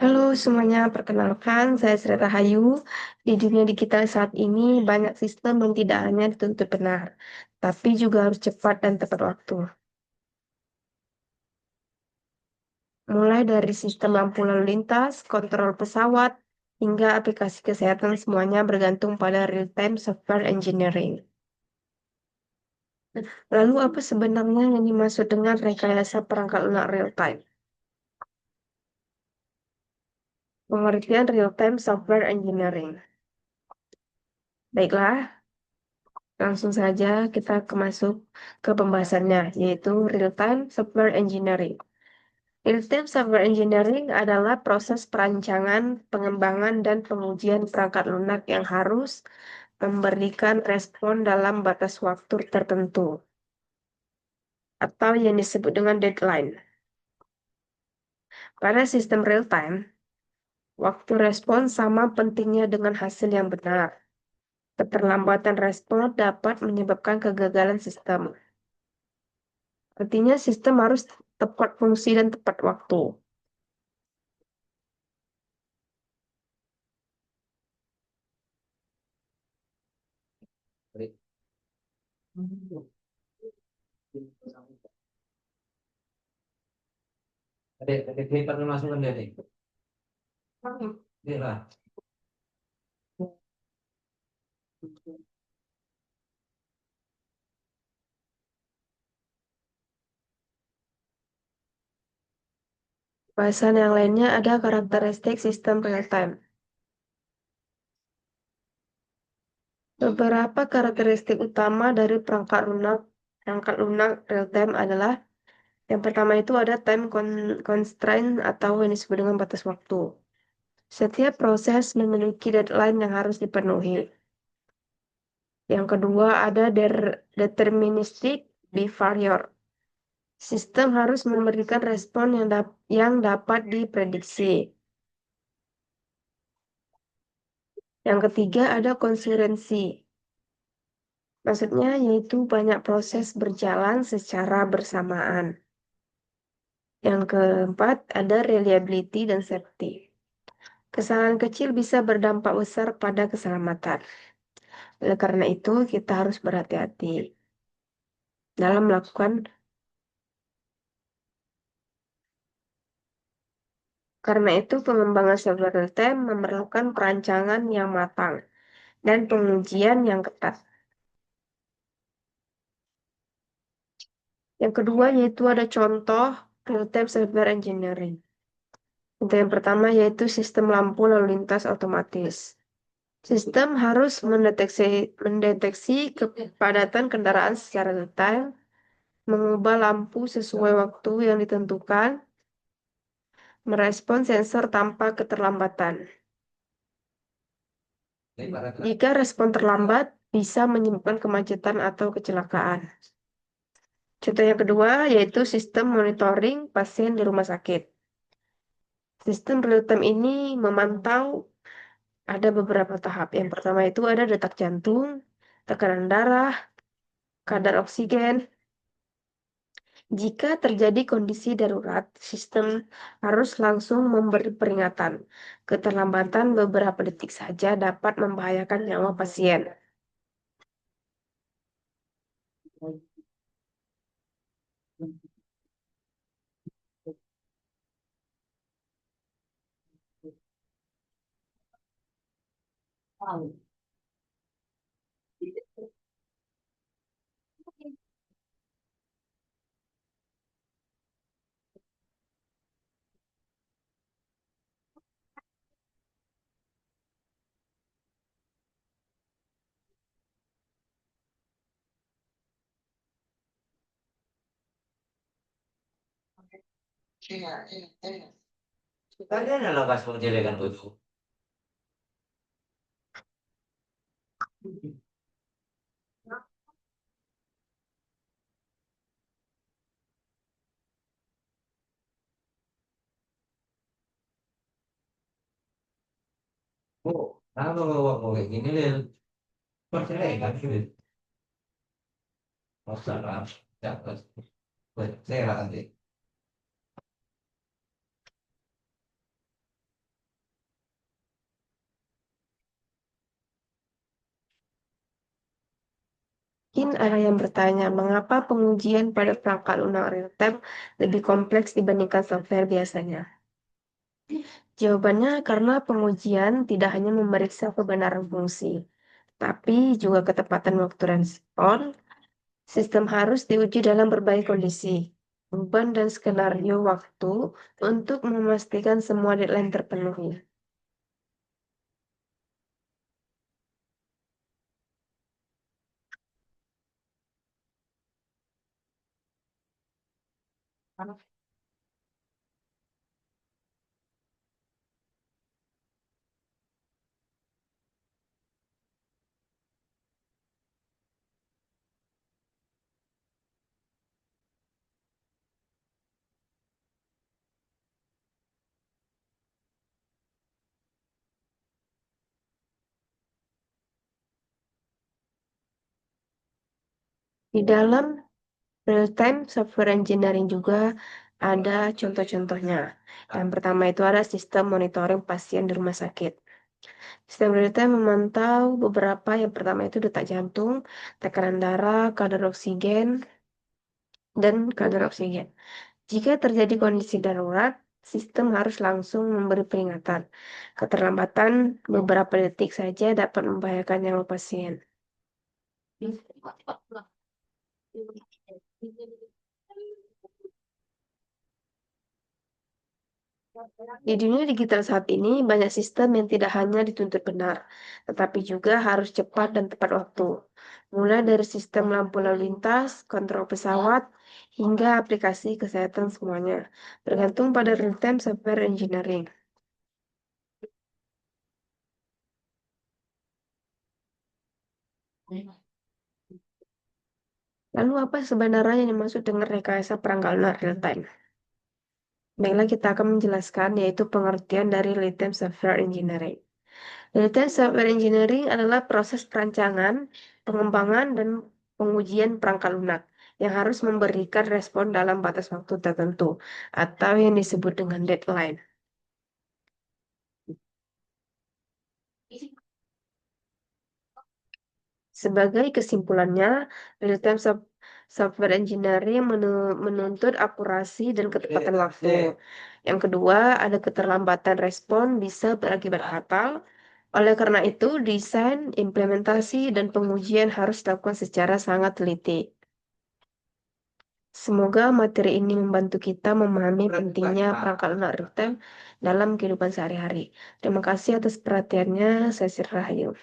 Halo semuanya, perkenalkan saya Sri Rahayu. Di dunia digital saat ini banyak sistem yang tidak hanya dituntut benar, tapi juga harus cepat dan tepat waktu. Mulai dari sistem lampu lalu lintas, kontrol pesawat, hingga aplikasi kesehatan semuanya bergantung pada real-time software engineering. Lalu apa sebenarnya yang dimaksud dengan rekayasa perangkat lunak real-time? Pengertian real-time software engineering. Baiklah, langsung saja kita masuk ke pembahasannya, yaitu real-time software engineering. Real-time software engineering adalah proses perancangan, pengembangan, dan pengujian perangkat lunak yang harus memberikan respon dalam batas waktu tertentu, atau yang disebut dengan deadline. Pada sistem real-time, waktu respon sama pentingnya dengan hasil yang benar. Keterlambatan respon dapat menyebabkan kegagalan sistem. Artinya sistem harus tepat fungsi dan tepat waktu. Ada paper masukan dari. Dia lah. Bahasan yang lainnya ada karakteristik sistem real-time. Beberapa karakteristik utama dari perangkat lunak real-time adalah yang pertama itu ada time constraint atau yang disebut dengan batas waktu. Setiap proses memiliki deadline yang harus dipenuhi. Yang kedua ada deterministic behavior. Sistem harus memberikan respon yang dapat diprediksi. Yang ketiga ada konsistensi. Maksudnya yaitu banyak proses berjalan secara bersamaan. Yang keempat ada reliability dan safety. Kesalahan kecil bisa berdampak besar pada keselamatan. Oleh karena itu, kita harus berhati-hati dalam melakukan. Karena itu, pengembangan software real-time memerlukan perancangan yang matang dan pengujian yang ketat. Yang kedua yaitu ada contoh real-time software engineering. Untuk yang pertama yaitu sistem lampu lalu lintas otomatis. Sistem harus mendeteksi kepadatan kendaraan secara real-time, mengubah lampu sesuai waktu yang ditentukan, merespon sensor tanpa keterlambatan. Jika respon terlambat, bisa menyebabkan kemacetan atau kecelakaan. Contoh yang kedua yaitu sistem monitoring pasien di rumah sakit. Sistem real-time ini memantau ada beberapa tahap. Yang pertama itu ada detak jantung, tekanan darah, kadar oksigen. Jika terjadi kondisi darurat, sistem harus langsung memberi peringatan. Keterlambatan beberapa detik saja dapat membahayakan nyawa pasien. Kalian adalah kasih menjelekan itu. Oh, kalau mau kayak gini lihat percaya kan gitu. Masalah, ya, saya nanti. Mungkin ada yang bertanya, mengapa pengujian pada perangkat lunak real-time lebih kompleks dibandingkan software biasanya? Jawabannya karena pengujian tidak hanya memeriksa kebenaran fungsi, tapi juga ketepatan waktu respon. Sistem harus diuji dalam berbagai kondisi, beban dan skenario waktu untuk memastikan semua deadline terpenuhi. Di dalam real-time software engineering juga ada contoh-contohnya. Yang pertama itu ada sistem monitoring pasien di rumah sakit. Sistem real-time memantau beberapa, yang pertama itu detak jantung, tekanan darah, kadar oksigen. Jika terjadi kondisi darurat, sistem harus langsung memberi peringatan. Keterlambatan beberapa detik saja dapat membahayakan nyawa pasien. Di dunia digital saat ini, banyak sistem yang tidak hanya dituntut benar, tetapi juga harus cepat dan tepat waktu. Mulai dari sistem lampu lalu lintas, kontrol pesawat, hingga aplikasi kesehatan semuanya, bergantung pada real-time software engineering. Lalu apa sebenarnya yang dimaksud dengan rekayasa perangkat lunak real-time? Baiklah, kita akan menjelaskan yaitu pengertian dari real-time software engineering. Real-time software engineering adalah proses perancangan, pengembangan, dan pengujian perangkat lunak yang harus memberikan respon dalam batas waktu tertentu atau yang disebut dengan deadline. Sebagai kesimpulannya, real-time software engineering menuntut akurasi dan ketepatan waktu. Yang kedua, ada keterlambatan respon bisa berakibat fatal. Oleh karena itu, desain, implementasi, dan pengujian harus dilakukan secara sangat teliti. Semoga materi ini membantu kita memahami pentingnya perangkat lunak real-time dalam kehidupan sehari-hari. Terima kasih atas perhatiannya. Saya Sri Rahayu.